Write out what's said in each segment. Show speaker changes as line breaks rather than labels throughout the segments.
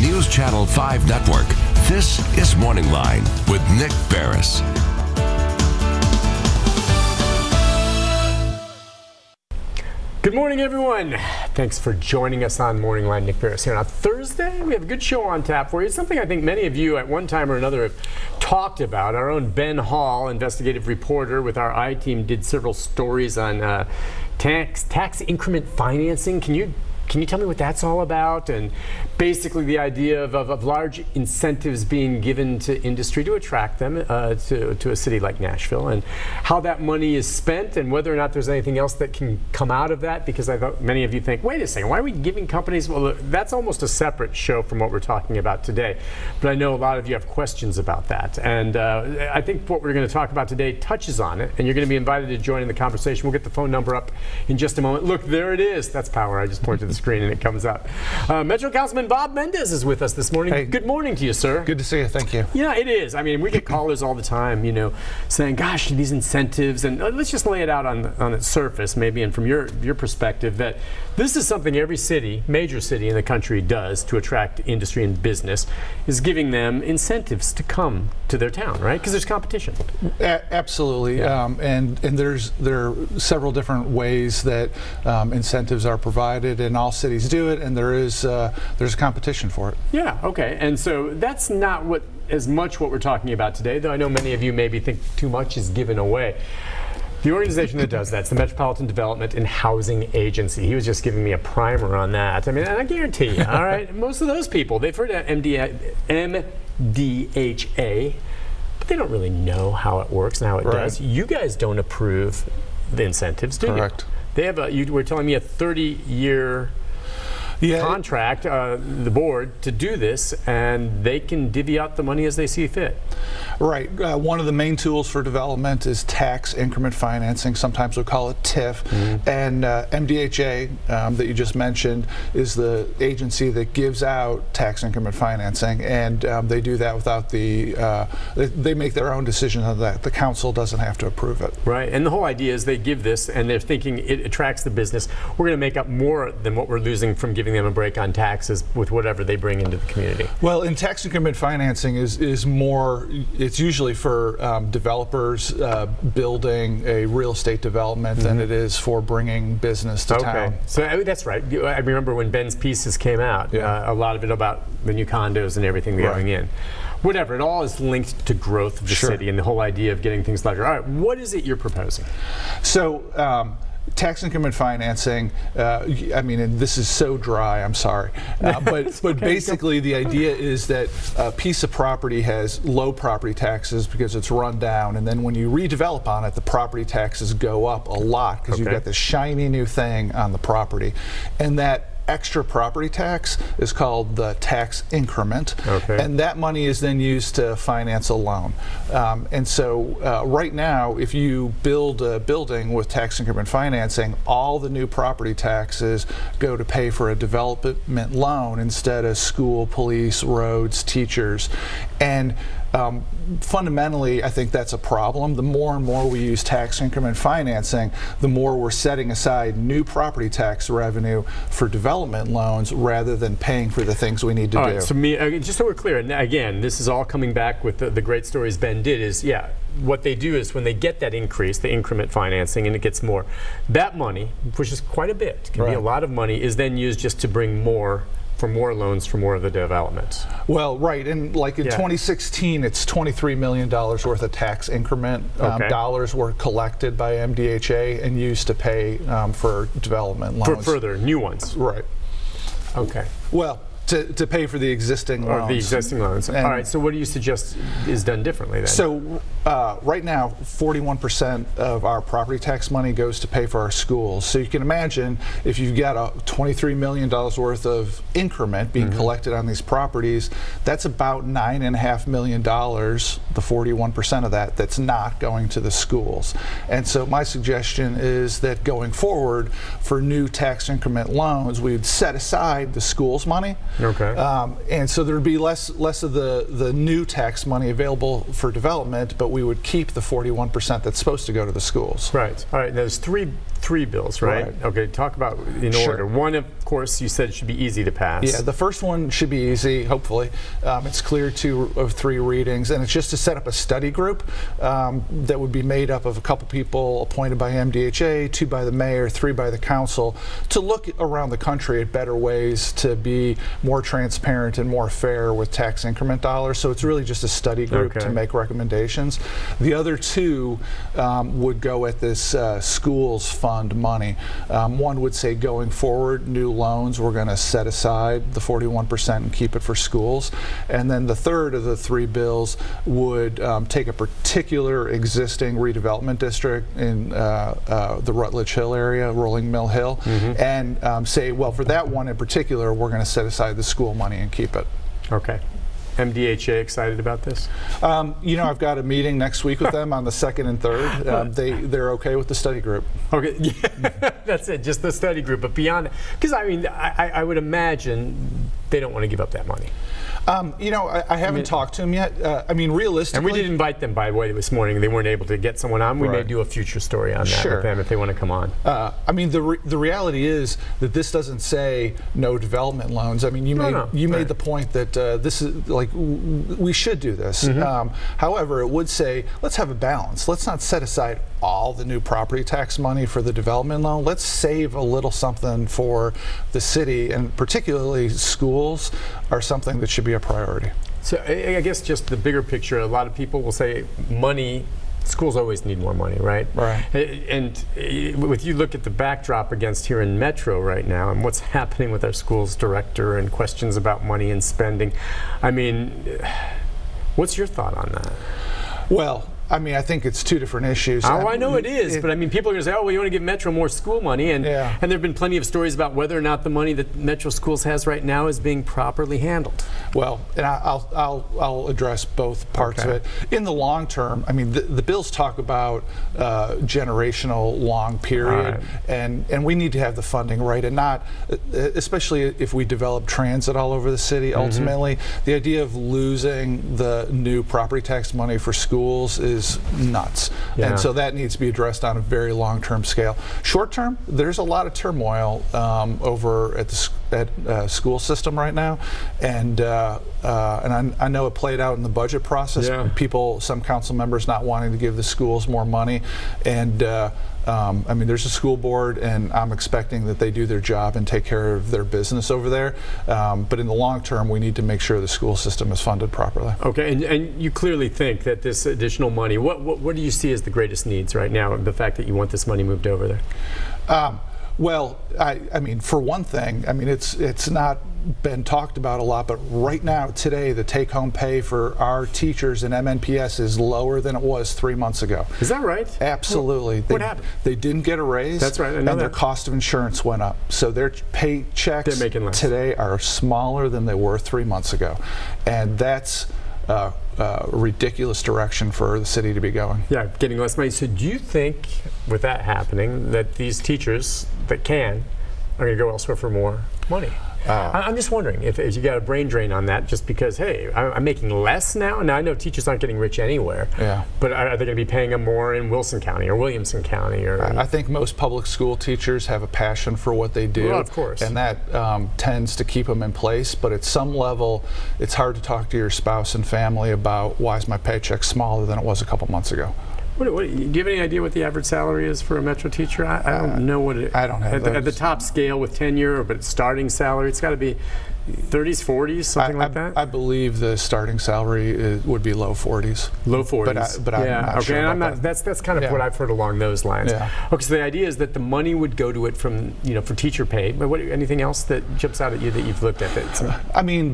News Channel 5 network, this is MorningLine with Nick Barris.
Good morning, everyone. Thanks for joining us on MorningLine. Nick Barris here. On Thursday, we have a good show on tap for you. It's something I think many of you at one time or another have talked about. Our own Ben Hall, investigative reporter with our I-team, did several stories on tax increment financing. Can you tell me what that's all about? And basically the idea of large incentives being given to industry to attract them to a city like Nashville, and how that money is spent and whether or not there's anything else that can come out of that, because I thought many of you think, wait a second, why are we giving companies? Well, that's almost a separate show from what we're talking about today. But I know a lot of you have questions about that. And I think what we're going to talk about today touches on it, and you're going to be invited to join in the conversation. We'll get the phone number up in just a moment. Look, there it is. That's power. I just pointed to the screen and it comes up. Metro Councilman Bob Mendes is with us this morning.
Hey,
good morning to you, sir.
Good to see you. Thank you.
Yeah, it is. I mean, we get callers all the time, you know, saying, gosh, these incentives, and let's just lay it out on its surface, maybe, and from your perspective, that this is something every city, major city in the country does to attract industry and business, is giving them incentives to come to their town, right? Because there's competition.
Absolutely. Yeah. And there are several different ways that incentives are provided, and all cities do it, and there's a competition for it.
Yeah, okay. And so that's not as much what we're talking about today, though I know many of you maybe think too much is given away. The organization that does that's the Metropolitan Development and Housing Agency. He was just giving me a primer on that. I mean, and I guarantee you, all right, most of those people, they've heard of MDHA, but they don't really know how it works and how it does. You guys don't approve the incentives, do you?
Correct.
They have you were telling me a 30-year contract, the board, to do this, and they can divvy out the money as they see fit.
Right. One of the main tools for development is tax increment financing. Sometimes we call it TIF. And MDHA, that you just mentioned, is the agency that gives out tax increment financing, and they do that without they make their own decision on that. The council doesn't have to approve it.
Right. And the whole idea is they give this, and they're thinking it attracts the business. We're going to make up more than what we're losing from giving them a break on taxes with whatever they bring into the community.
Well, in tax increment financing is more, it's usually for developers building a real estate development than it is for bringing business to town.
So that's right. I remember when Ben's pieces came out, a lot of it about the new condos and everything going in. Whatever, it all is linked to growth of the city and the whole idea of getting things larger. All right, what is it you're proposing?
So, tax increment financing, I mean, and this is so dry, I'm sorry, but basically the idea is that a piece of property has low property taxes because it's run down, and then when you redevelop on it, the property taxes go up a lot because you've got this shiny new thing on the property, and that extra property tax is called the tax increment, and that money is then used to finance a loan. And so right now, if you build a building with tax increment financing, all the new property taxes go to pay for a development loan instead of school, police, roads, teachers. And fundamentally, I think that's a problem. The more and more we use tax increment financing, the more we're setting aside new property tax revenue for development loans rather than paying for the things we need to do.
Right, so just so we're clear, and again, this is all coming back with the great stories Ben did, is what they do is when they get that increase, the increment financing, and it gets more, that money, which is quite a bit, can be a lot of money, is then used just to bring more loans for more of the development.
Well, right, and like in 2016, it's $23 million worth of tax increment dollars were collected by MDHA and used to pay for development loans.
For further new ones.
Right.
Okay.
Well, to pay for the existing loans.
The existing loans. All right, so what do you suggest is done differently then?
So right now, 41% of our property tax money goes to pay for our schools. So you can imagine if you've got a $23 million worth of increment being collected on these properties, that's about $9.5 million, the 41% of that, that's not going to the schools. And so my suggestion is that going forward, for new tax increment loans, we would set aside the schools money. And so there would be less of the new tax money available for development, but we would keep the 41% that's supposed to go to the schools.
Right. All right. There's three three bills, right? Okay, talk about in order. One, of course, you said should be easy to pass.
Yeah, the first one should be easy, hopefully. It's clear 2 of 3 readings, and it's just to set up a study group that would be made up of a couple people appointed by MDHA, 2 by the mayor, 3 by the council, to look around the country at better ways to be more transparent and more fair with tax increment dollars. So it's really just a study group to make recommendations. The other 2 would go at this schools fund money. One would say going forward, new loans, we're going to set aside the 41% and keep it for schools. And then the third of the 3 bills would take a particular existing redevelopment district in the Rutledge Hill area, Rolling Mill Hill, and say, well, for that one in particular, we're going to set aside the school money and keep it.
Okay. MDHA excited about this?
You know, I've got a meeting next week with them on the 2nd and 3rd. They're okay with the study group.
Okay, yeah, that's it, just the study group. But beyond, because I mean, I would imagine they don't want to give up that money.
You know, I haven't talked to them yet. I mean, realistically.
And we did invite them, by the way, this morning. They weren't able to get someone on. We may do a future story on that with them if they want to come on.
I mean, the reality is that this doesn't say no development loans. I mean, you made the point that this is like, we should do this. However, it would say, let's have a balance. Let's not set aside all the new property tax money for the development loan. Let's save a little something for the city, and particularly schools are something that should be a priority.
So I guess just the bigger picture, a lot of people will say money, schools always need more money, right?
Right.
And with you look at the backdrop against here in Metro right now and what's happening with our schools director and questions about money and spending, I mean, what's your thought on that?
Well, I mean, I think it's 2 different issues.
Oh, I know it is, but I mean, people are going to say, oh, well, you want to give Metro more school money, and there have been plenty of stories about whether or not the money that Metro Schools has right now is being properly handled.
Well, and I'll address both parts of it. In the long term, I mean, the bills talk about generational long period, and we need to have the funding right, and not, especially if we develop transit all over the city, ultimately, the idea of losing the new property tax money for schools is nuts. And so that needs to be addressed on a very long-term scale. Short-term, there's a lot of turmoil over at the school system right now, and I know it played out in the budget process. People, some council members not wanting to give the schools more money, and I mean, there's a school board, and I'm expecting that they do their job and take care of their business over there. But in the long term, we need to make sure the school system is funded properly.
Okay, and you clearly think that this additional money, what do you see as the greatest needs right now, the fact that you want this money moved over there?
Well, I mean, for one thing, I mean, it's not been talked about a lot, but right now, today, the take-home pay for our teachers in MNPS is lower than it was 3 months ago.
Is that right?
Absolutely.
What happened?
They didn't get a raise.
That's right. I know
and their cost of insurance went up. So their paychecks today are smaller than they were 3 months ago. And that's a ridiculous direction for the city to be going.
Yeah, getting less money. So do you think, with that happening, that these teachers that are going to go elsewhere for more money? I'm just wondering if you got a brain drain on that, just because, hey, I'm making less now. Now, I know teachers aren't getting rich anywhere, but are they going to be paying them more in Wilson County or Williamson County? Or
I think most public school teachers have a passion for what they do.
Well, of course.
And that tends to keep them in place. But at some level, it's hard to talk to your spouse and family about, why is my paycheck smaller than it was a couple months ago?
Do you have any idea what the average salary is for a Metro teacher? I don't know what it is.
I don't have
at the top scale with tenure, but starting salary, it's got to be 30s, 40s, something like that?
I believe the starting salary would be low 40s.
Low 40s.
But I'm not sure about that.
That's kind of what I've heard along those lines. Okay, so the idea is that the money would go to it from, for teacher pay. But anything else that jumps out at you that you've looked at?
I mean,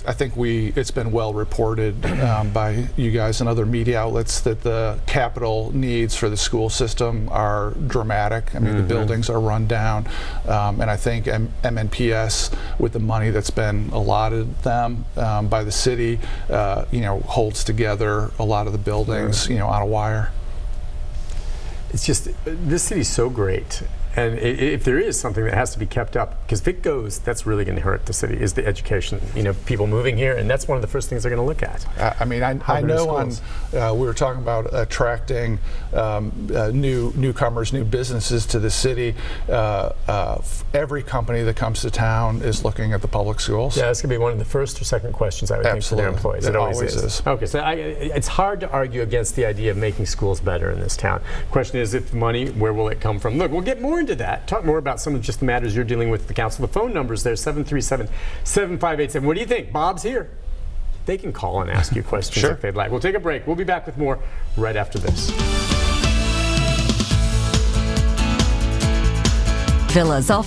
I think it's been well reported by you guys and other media outlets that the capital needs for the school system are dramatic. I mean, the buildings are run down, and I think MNPS, with the money that's been allotted them by the city, holds together a lot of the buildings, on a wire.
It's just, this city's so great, And if there is something that has to be kept up, because if it goes, that's really going to hurt the city, is the education. You know, people moving here, and that's one of the first things they're going to look at.
I mean, I know we were talking about attracting newcomers, new businesses to the city. Every company that comes to town is looking at the public schools.
Yeah, that's going to be one of the first or second questions I would think for their employees.
It always is.
Okay, so it's hard to argue against the idea of making schools better in this town. Question is, if money, where will it come from? Look, we'll get more into that. Talk more about some of just the matters you're dealing with the council. The phone number's there, 737-7587. What do you think? Bob's here. They can call and ask you questions if they'd like. We'll take a break. We'll be back with more right after this.
Philadelphia.